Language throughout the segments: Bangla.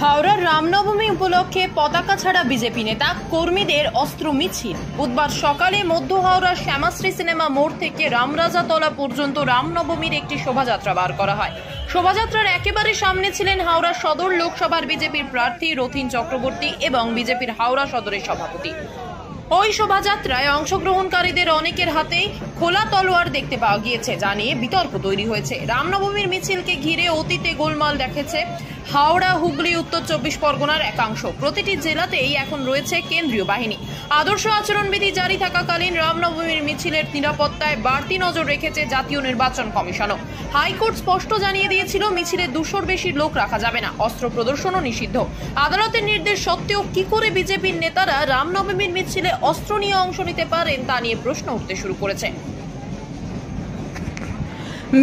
হাওড়ার রামনবমী উপলক্ষে পতাকা ছাড়া বিজেপি নেতা কর্মীদের অস্ত্র মিছিল। বুধবার সকালে মধ্য হাওড়ার শ্যামাশ্রী সিনেমা মোড় থেকে রামরাজাতলা পর্যন্ত রামনবমীর একটি শোভাযাত্রা বার করা হয়। শোভাযাত্রার একেবারে সামনে ছিলেন হাওড়া সদর লোকসভার বিজেপির প্রার্থী রথীন চক্রবর্তী এবং বিজেপির হাওড়া সদরের সভাপতি। ওই শোভাযাত্রায় অংশগ্রহণকারীদের অনেকের হাতেই খোলা তলোয়ার দেখতে পাওয়া গিয়েছে, যা নিয়ে বিতর্ক তৈরি হয়েছে। রামনবমীর মিছিলকে ঘিরে অতীতে গোলমাল দেখেছে হাওড়া, হুগলি, উত্তর 24 পরগনার একাংশ। প্রতিটি জেলাতেই এখন রয়েছে কেন্দ্রীয় বাহিনী। আদর্শ আচরণবিধি জারি থাকাকালীন রামনবমীর মিছিলের নিরাপত্তায় বাড়তি নজর রেখেছে জাতীয় নির্বাচন কমিশনও। হাইকোর্ট স্পষ্ট জানিয়ে দিয়েছিল, মিছিলে 200-র বেশি লোক রাখা যাবে না, অস্ত্র প্রদর্শনও নিষিদ্ধ। আদালতের নির্দেশ সত্ত্বেও কি করে বিজেপির নেতারা রামনবমীর মিছিলে অস্ত্র নিয়ে অংশ নিতে পারেন তা নিয়ে প্রশ্ন উঠতে শুরু করেছে।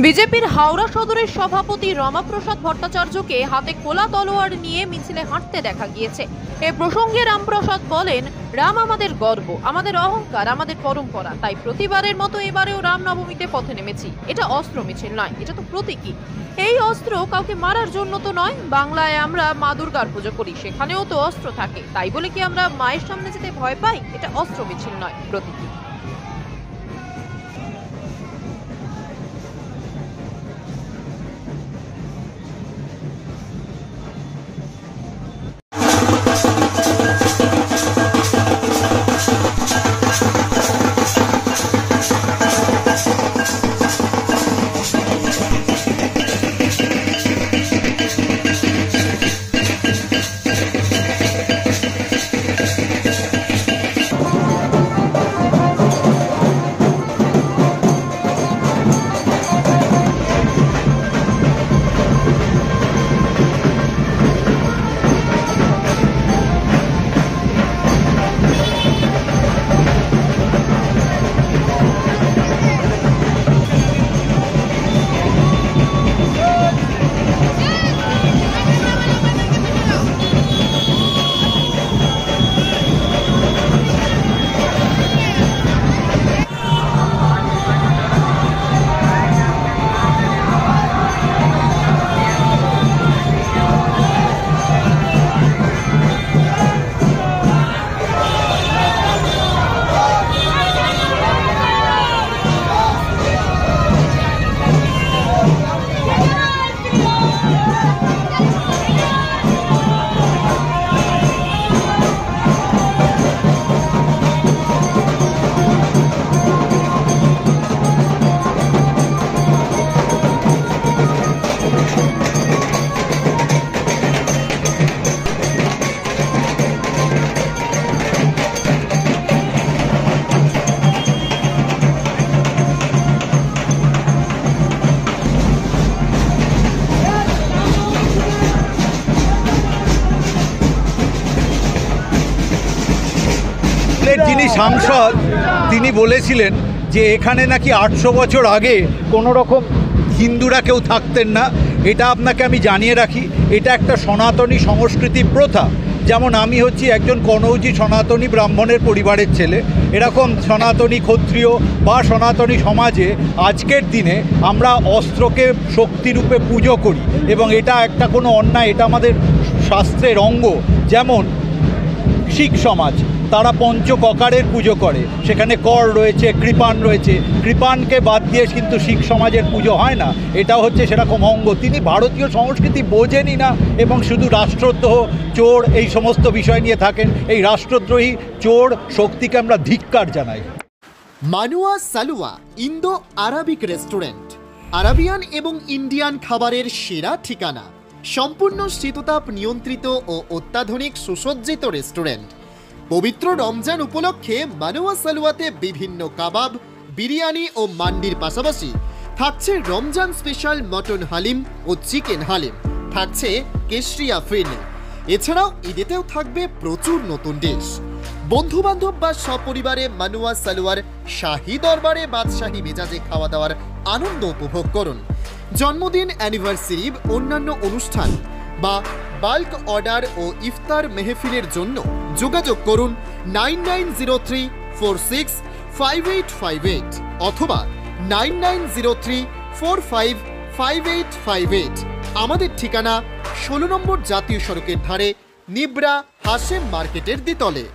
বিজেপির হাওড়া সদরের সভাপতি রমাপ্রসাদ ভট্টাচার্যকে হাতে খোলা তলোয়ার নিয়ে মিছিলে হাঁটতে দেখা গিয়েছে। এ প্রসঙ্গে রামপ্রসাদ বলেন, রাম আমাদের গর্ব, আমাদের অহংকার, আমাদের পরম্পরা। তাই প্রতিবারের মতো এবারেও রামনবমীতে পথে নেমেছি। এটা অস্ত্র মিছিল নয়, এটা তো প্রতীকী। এই অস্ত্র কাউকে মারার জন্য তো নয়। বাংলায় আমরা মা দুর্গার পুজো করি, সেখানেও তো অস্ত্র থাকে। তাই বলে কি আমরা মায়ের সামনে যেতে ভয় পাই? এটা অস্ত্র মিছিল নয়, প্রতীকী। যিনি সাংসদ তিনি বলেছিলেন যে এখানে নাকি 800 বছর আগে কোনো রকম হিন্দুরা কেউ থাকতেন না। এটা আপনাকে আমি জানিয়ে রাখি, এটা একটা সনাতনী সংস্কৃতি প্রথা। যেমন আমি হচ্ছি একজন কনৌজি সনাতনী ব্রাহ্মণের পরিবারের ছেলে, এরকম সনাতনী ক্ষত্রিয় বা সনাতনী সমাজে আজকের দিনে আমরা অস্ত্রকে শক্তিরূপে পুজো করি এবং এটা একটা কোনো অন্যায়, এটা আমাদের শাস্ত্রের অঙ্গ। যেমন শিখ সমাজ, তারা পঞ্চককারের পুজো করে, সেখানে কর রয়েছে, কৃপান রয়েছে। কৃপানকে বাদ দিয়ে কিন্তু শিখ সমাজের পুজো হয় না, এটা হচ্ছে সেরকম অঙ্গ। তিনি ভারতীয় সংস্কৃতি বোঝেনই না এবং শুধু রাষ্ট্রদ্রোহ, চোর এই সমস্ত বিষয় নিয়ে থাকেন। এই রাষ্ট্রদ্রোহী চোর শক্তিকে আমরা ধিক্কার জানাই। মানুয়া সালুয়া ইন্দো আরাবিক রেস্টুরেন্ট, আরাবিয়ান এবং ইন্ডিয়ান খাবারের সেরা ঠিকানা। সম্পূর্ণ শীততাপ নিয়ন্ত্রিত ও অত্যাধুনিক সুসজ্জিত রেস্টুরেন্ট। পবিত্র রমজান উপলক্ষে মানুয়া সালুয়াতে বিভিন্ন কাবাব, বিরিয়ানি ও মান্ডির পাশাপাশি থাকছে রমজান স্পেশাল মটন হালিম ও চিকেন হালিম, থাকছে কেশরিয়া ফিরনি। এছাড়াও ঈদেতেও থাকবে প্রচুর নতুন ডিশ। বন্ধু বান্ধব বা সপরিবারে মানুয়া সালুয়ার শাহী দরবারে বাদশাহী মেজাজে খাওয়া দাওয়ার আনন্দ উপভোগ করুন। জন্মদিন, অ্যানিভার্সারি, অন্যান্য অনুষ্ঠান বা বাল্ক অর্ডার ও ইফতার মেহফিলের জন্য যোগাযোগ করুন 9903465858 অথবা 9903455858। আমাদের ঠিকানা 16 নম্বর জাতীয় সড়কের ধারে নিবরা হাশেম মার্কেটের দ্বিতলে।